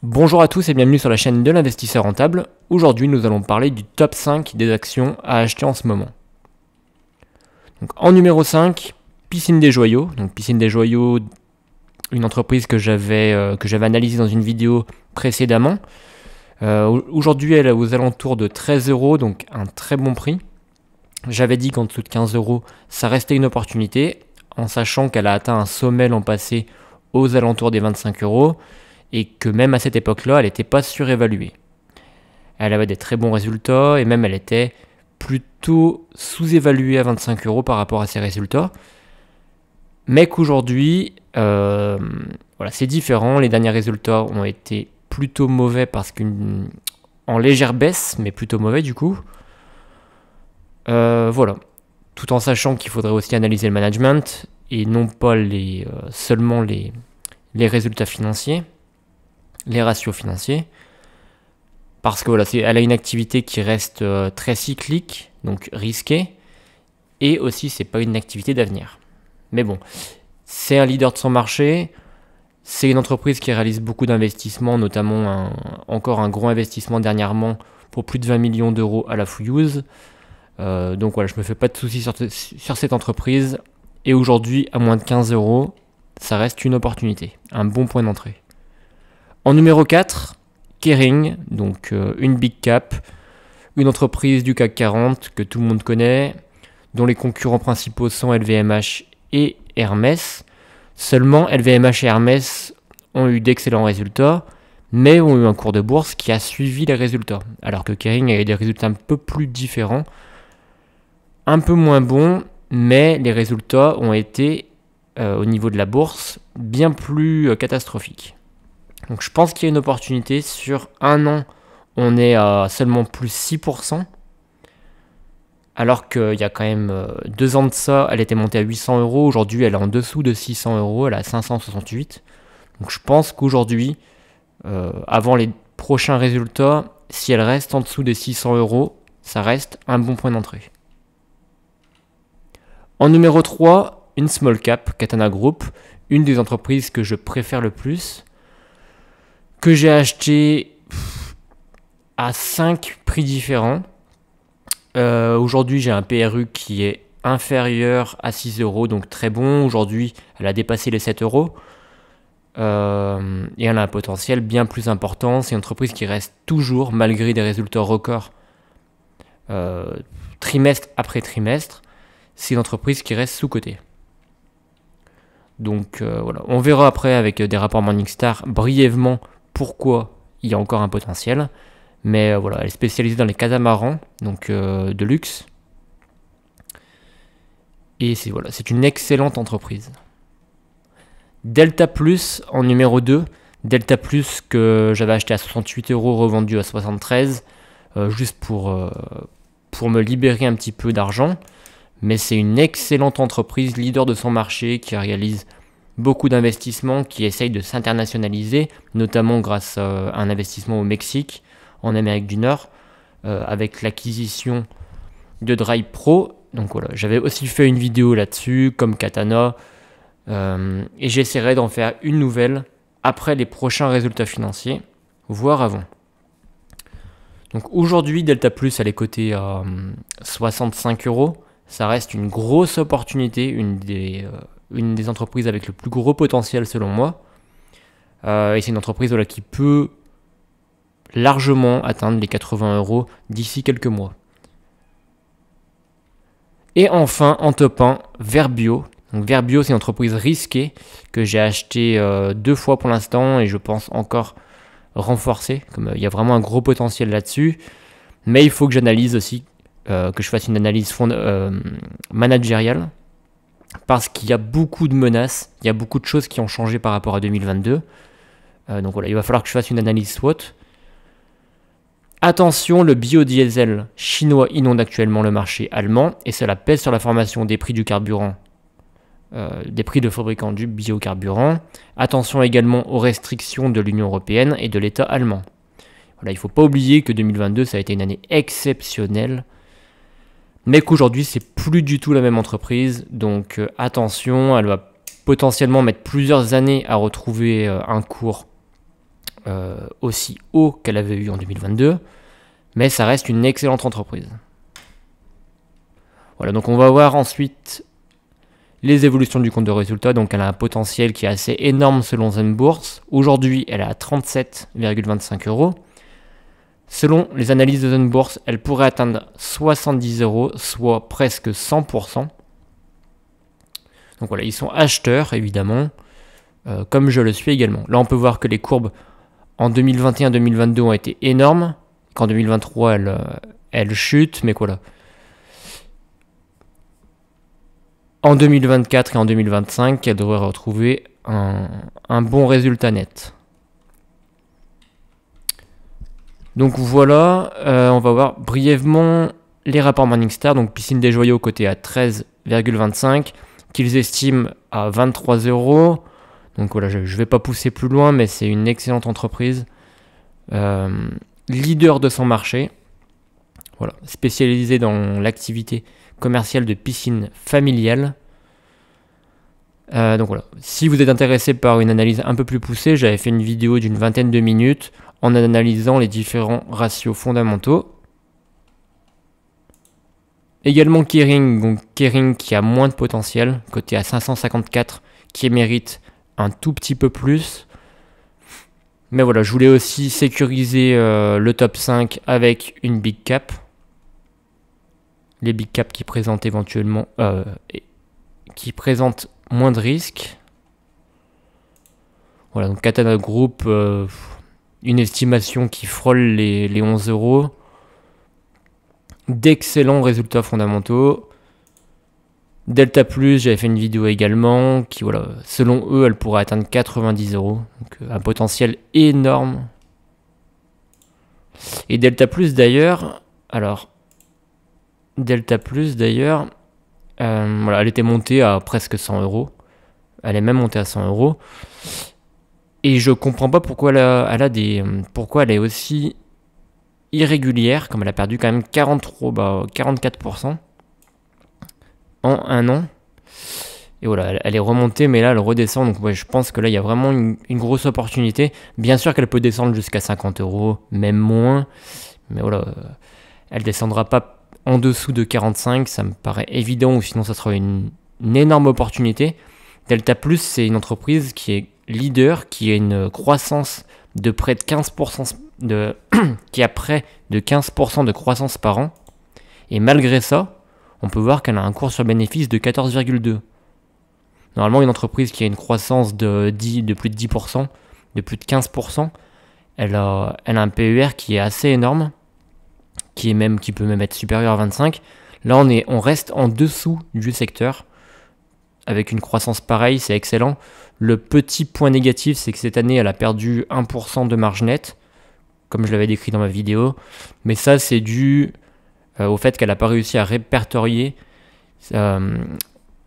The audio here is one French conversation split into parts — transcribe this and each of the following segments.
Bonjour à tous et bienvenue sur la chaîne de l'investisseur rentable. Aujourd'hui, nous allons parler du top 5 des actions à acheter en ce moment. Donc, en numéro 5, Piscine des Joyaux. Donc, Piscine des Joyaux, une entreprise que j'avais analysée dans une vidéo précédemment. Aujourd'hui, elle est aux alentours de 13 €, donc un très bon prix. J'avais dit qu'en dessous de 15 €, ça restait une opportunité, en sachant qu'elle a atteint un sommet l'an passé aux alentours des 25 € et que même à cette époque-là, elle n'était pas surévaluée. Elle avait des très bons résultats et même elle était plutôt sous-évaluée à 25 € par rapport à ses résultats. Mais qu'aujourd'hui, c'est différent. Les derniers résultats ont été plutôt mauvais en légère baisse, mais plutôt mauvais du coup. Tout en sachant qu'il faudrait aussi analyser le management et non pas seulement les résultats financiers, les ratios financiers, parce que elle a une activité qui reste très cyclique, donc risquée, et aussi c'est pas une activité d'avenir. Mais bon, c'est un leader de son marché, c'est une entreprise qui réalise beaucoup d'investissements, notamment encore un gros investissement dernièrement pour plus de 20 millions d'euros à la Fouillouse. Donc voilà, je me fais pas de soucis sur cette entreprise, et aujourd'hui à moins de 15 €, ça reste une opportunité, un bon point d'entrée. En numéro 4, Kering, donc une big cap, une entreprise du CAC 40 que tout le monde connaît, dont les concurrents principaux sont LVMH et Hermès. Seulement, LVMH et Hermès ont eu d'excellents résultats, mais ont eu un cours de bourse qui a suivi les résultats, alors que Kering a eu des résultats un peu plus différents, un peu moins bons, mais les résultats ont été, au niveau de la bourse, bien plus catastrophiques. Donc je pense qu'il y a une opportunité. Sur un an, on est à seulement plus 6%, alors qu'il y a quand même 2 ans de ça, elle était montée à 800 €, aujourd'hui elle est en dessous de 600 €, elle est à 568. Donc je pense qu'aujourd'hui, avant les prochains résultats, si elle reste en dessous des 600 €, ça reste un bon point d'entrée. En numéro 3, une small cap, Katana Group, une des entreprises que je préfère le plus, que j'ai acheté à 5 prix différents. Aujourd'hui, j'ai un PRU qui est inférieur à 6 €, donc très bon. Aujourd'hui, elle a dépassé les 7 €. Et elle a un potentiel bien plus important. C'est une entreprise qui reste toujours, malgré des résultats records, trimestre après trimestre, c'est une entreprise qui reste sous-cotée. Donc voilà, on verra après avec des rapports Morningstar brièvement pourquoi il y a encore un potentiel. Mais voilà, elle est spécialisée dans les catamarans, donc de luxe. Et c'est une excellente entreprise. Delta Plus en numéro 2. Delta Plus que j'avais acheté à 68 €, revendu à 73, juste pour me libérer un petit peu d'argent. Mais c'est une excellente entreprise, leader de son marché, qui réalise beaucoup d'investissements, qui essaye de s'internationaliser, notamment grâce à un investissement au Mexique, en Amérique du Nord, avec l'acquisition de Drive Pro. Donc voilà, j'avais aussi fait une vidéo là-dessus, comme Katana, et j'essaierai d'en faire une nouvelle après les prochains résultats financiers, voire avant. Donc aujourd'hui, Delta Plus, elle est cotée à 65 €. Ça reste une grosse opportunité, une des entreprises avec le plus gros potentiel selon moi. Et c'est une entreprise qui peut largement atteindre les 80 € d'ici quelques mois. Et enfin, en top 1, Verbio. Donc Verbio, c'est une entreprise risquée que j'ai acheté 2 fois pour l'instant et je pense encore renforcer, comme il y a vraiment un gros potentiel là-dessus. Mais il faut que j'analyse aussi, que je fasse une analyse managériale, parce qu'il y a beaucoup de menaces, il y a beaucoup de choses qui ont changé par rapport à 2022. Donc voilà, il va falloir que je fasse une analyse SWOT. Attention, le biodiesel chinois inonde actuellement le marché allemand et cela pèse sur la formation des prix du carburant, des prix de fabricants du biocarburant. Attention également aux restrictions de l'Union européenne et de l'État allemand. Voilà, il ne faut pas oublier que 2022, ça a été une année exceptionnelle, mais qu'aujourd'hui, c'est plus du tout la même entreprise. Donc attention, elle va potentiellement mettre plusieurs années à retrouver un cours aussi haut qu'elle avait eu en 2022, mais ça reste une excellente entreprise. Voilà, donc on va voir ensuite les évolutions du compte de résultat. Donc elle a un potentiel qui est assez énorme selon Zen Bourse. Aujourd'hui, elle est à 37,25 €. Selon les analyses de Zen Bourse, elle pourrait atteindre 70 €, soit presque 100%. Donc voilà, ils sont acheteurs évidemment, comme je le suis également. Là, on peut voir que les courbes en 2021-2022 ont été énormes, qu'en 2023, elles chutent, mais voilà. En 2024 et en 2025, elle devrait retrouver un bon résultat net. Donc voilà, on va voir brièvement les rapports Morningstar. Donc Piscine des Joyaux côté à 13,25, qu'ils estiment à 23 €. Donc voilà, je ne vais pas pousser plus loin, mais c'est une excellente entreprise. Leader de son marché. Voilà, spécialisée dans l'activité commerciale de piscine familiale. Donc voilà, si vous êtes intéressé par une analyse un peu plus poussée, j'avais fait une vidéo d'une vingtaine de minutes en analysant les différents ratios fondamentaux. Également Kering, donc Kering qui a moins de potentiel, côté à 554, qui mérite un tout petit peu plus. Mais voilà, je voulais aussi sécuriser le top 5 avec une big cap. Les big caps qui présentent éventuellement moins de risques. Voilà, donc Katana Group, une estimation qui frôle les 11 €. D'excellents résultats fondamentaux. Delta Plus, j'avais fait une vidéo également, qui voilà, selon eux, elle pourrait atteindre 90 €. Donc un potentiel énorme. Et Delta Plus d'ailleurs, voilà, elle était montée à presque 100 €. Elle est même montée à 100 €. Et je comprends pas pourquoi pourquoi elle est aussi irrégulière, comme elle a perdu quand même 44% en un an. Et voilà, elle est remontée, mais là, elle redescend. Donc ouais, je pense que là, il y a vraiment une grosse opportunité. Bien sûr qu'elle peut descendre jusqu'à 50 €, même moins. Mais voilà, elle descendra pas en dessous de 45, ça me paraît évident, ou sinon ça sera une énorme opportunité. Delta Plus, c'est une entreprise qui est leader, qui a une croissance de près de 15%, qui a près de 15% de croissance par an. Et malgré ça, on peut voir qu'elle a un cours sur bénéfice de 14,2. Normalement, une entreprise qui a une croissance de plus de 10%, de plus de 15%, elle a un PER qui est assez énorme, qui peut même être supérieur à 25. Là, on reste en dessous du secteur. Avec une croissance pareille, c'est excellent. Le petit point négatif, c'est que cette année, elle a perdu 1% de marge nette, comme je l'avais décrit dans ma vidéo. Mais ça, c'est dû au fait qu'elle n'a pas réussi à répertorier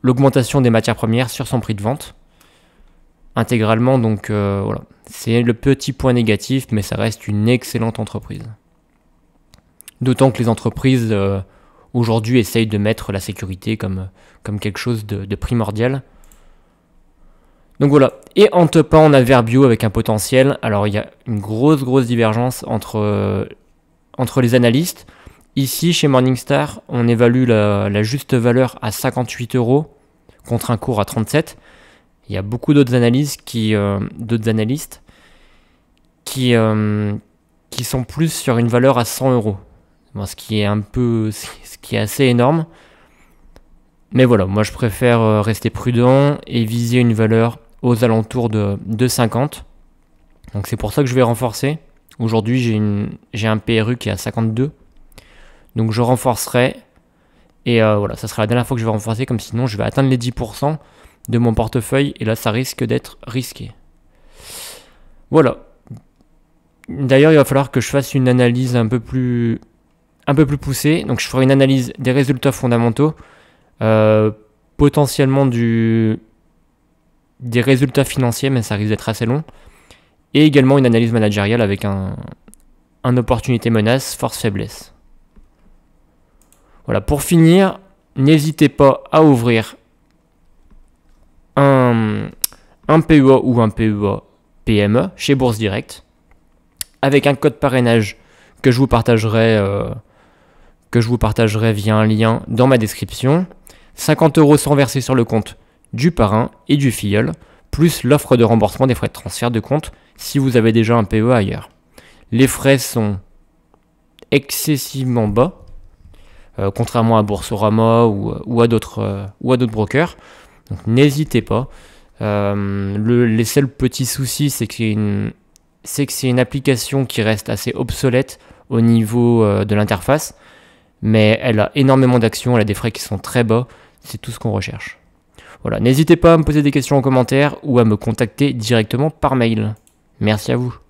l'augmentation des matières premières sur son prix de vente intégralement. Donc voilà, c'est le petit point négatif, mais ça reste une excellente entreprise. D'autant que les entreprises aujourd'hui essayent de mettre la sécurité comme quelque chose de primordial. Donc voilà. Et en top 1, on a Verbio avec un potentiel. Alors il y a une grosse divergence entre les analystes. Ici, chez Morningstar, on évalue la juste valeur à 58 € contre un cours à 37. Il y a beaucoup d'autres analystes qui sont plus sur une valeur à 100 €. Bon, ce qui est assez énorme. Mais voilà, moi je préfère rester prudent et viser une valeur aux alentours de 50. Donc c'est pour ça que je vais renforcer. Aujourd'hui, j'ai un PRU qui est à 52. Donc je renforcerai. Et voilà, ça sera la dernière fois que je vais renforcer, comme sinon je vais atteindre les 10% de mon portefeuille. Et là, ça risque d'être risqué. Voilà. D'ailleurs, il va falloir que je fasse une analyse un peu plus poussée. Donc je ferai une analyse des résultats fondamentaux, potentiellement des résultats financiers, mais ça risque d'être assez long. Et également une analyse managériale avec un opportunité menace, force faiblesse. Voilà, pour finir, n'hésitez pas à ouvrir un PEA ou un PEA PME chez Bourse Direct. avec un code parrainage que je vous partagerai via un lien dans ma description. 50 € sont versés sur le compte du parrain et du filleul, plus l'offre de remboursement des frais de transfert de compte si vous avez déjà un PEA ailleurs. Les frais sont excessivement bas, contrairement à Boursorama ou à d'autres brokers. Donc n'hésitez pas. Les seuls petits soucis, c'est que c'est une application qui reste assez obsolète au niveau de l'interface, mais elle a énormément d'actions, elle a des frais qui sont très bas, c'est tout ce qu'on recherche. Voilà, n'hésitez pas à me poser des questions en commentaire ou à me contacter directement par mail. Merci à vous.